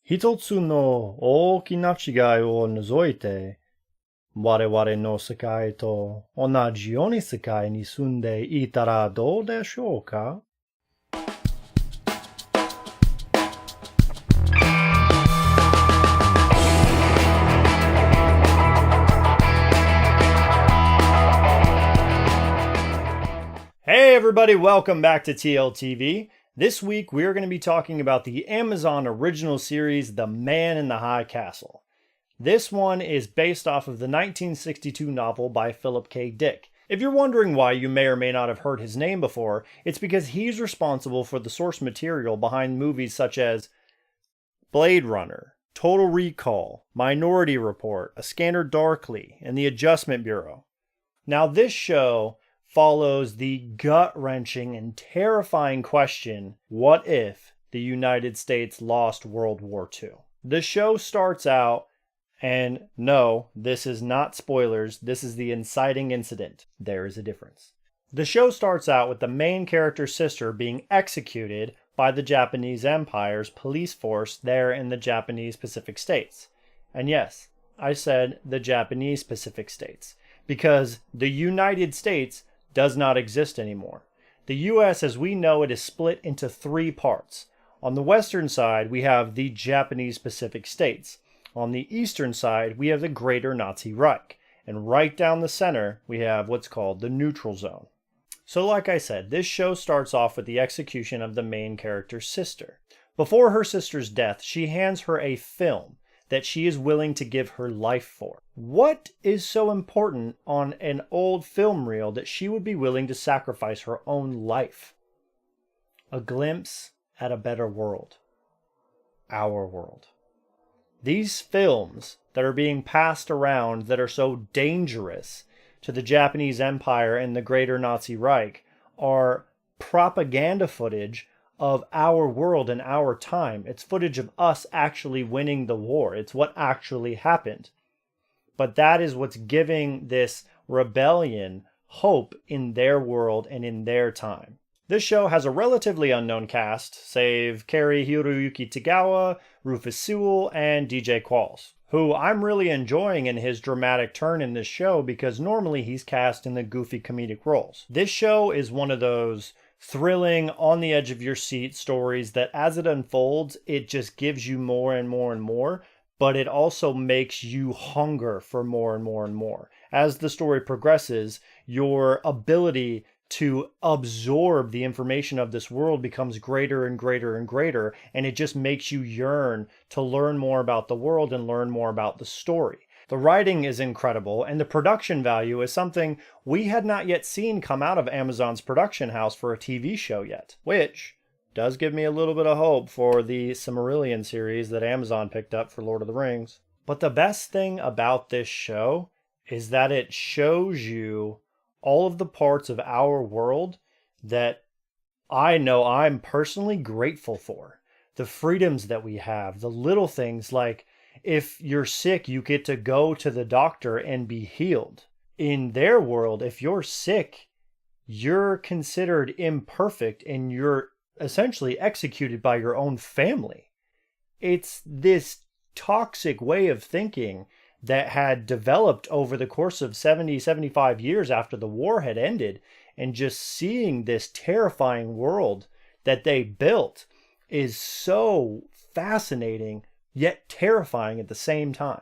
一つの大きな違いを除いて、我々の世界と同じように世界に住んでいたらどうでしょうか? Hey everybody, welcome back to TLTV. This week we are going to be talking about the Amazon original series, The Man in the High Castle. This one is based off of the 1962 novel by Philip K. Dick. If you're wondering why you may or may not have heard his name before, it's because he's responsible for the source material behind movies such as Blade Runner, Total Recall, Minority Report, A Scanner Darkly, and The Adjustment Bureau. Now this show follows the gut-wrenching and terrifying question, what if the United States lost World War II? The show starts out, and no, this is not spoilers, this is the inciting incident. There is a difference. The show starts out with the main character's sister being executed by the Japanese Empire's police force there in the Japanese Pacific States. And yes, I said the Japanese Pacific States, because the United States does not exist anymore. The US as we know it is split into three parts. On the western side, we have the Japanese Pacific States. On the eastern side, we have the Greater Nazi Reich. And right down the center, we have what's called the neutral zone. So like I said, this show starts off with the execution of the main character's sister. Before her sister's death, she hands her a film that she is willing to give her life for. What is so important on an old film reel that she would be willing to sacrifice her own life? A glimpse at a better world. Our world. These films that are being passed around that are so dangerous to the Japanese Empire and the Greater Nazi Reich are propaganda footage of our world and our time. It's footage of us actually winning the war. It's what actually happened. But that is what's giving this rebellion hope in their world and in their time. This show has a relatively unknown cast, save Cary Hiroyuki Tagawa, Rufus Sewell, and DJ Qualls, who I'm really enjoying in his dramatic turn in this show because normally he's cast in the goofy comedic roles. This show is one of those thrilling, on the edge of your seat stories that as it unfolds, it just gives you more and more and more, but it also makes you hunger for more and more and more. As the story progresses, your ability to absorb the information of this world becomes greater and greater and greater, and it just makes you yearn to learn more about the world and learn more about the story. The writing is incredible, and the production value is something we had not yet seen come out of Amazon's production house for a TV show yet, which does give me a little bit of hope for the Silmarillion series that Amazon picked up for Lord of the Rings. But the best thing about this show is that it shows you all of the parts of our world that I know I'm personally grateful for. The freedoms that we have, the little things like if you're sick, you get to go to the doctor and be healed. In their world, if you're sick, you're considered imperfect and you're essentially executed by your own family. It's this toxic way of thinking that had developed over the course of 70, 75 years after the war had ended, and just seeing this terrifying world that they built is so fascinating yet terrifying at the same time.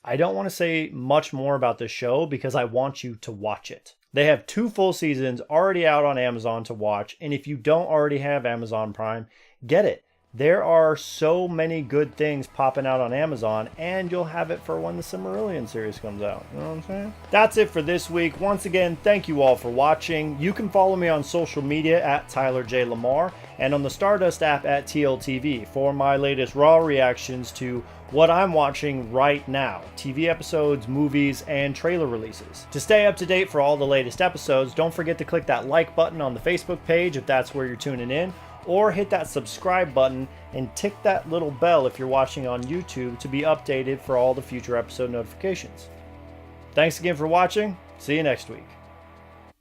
I don't want to say much more about this show because I want you to watch it. They have 2 full seasons already out on Amazon to watch, and if you don't already have Amazon Prime, get it. There are so many good things popping out on Amazon, and you'll have it for when the Silmarillion series comes out. You know what I'm saying? That's it for this week. Once again, thank you all for watching. You can follow me on social media at Tyler J. Lamar and on the Stardust app at TLTV for my latest raw reactions to what I'm watching right now, TV episodes, movies, and trailer releases. To stay up to date for all the latest episodes, don't forget to click that like button on the Facebook page if that's where you're tuning in, or hit that subscribe button and tick that little bell if you're watching on YouTube to be updated for all the future episode notifications. Thanks again for watching. See you next week.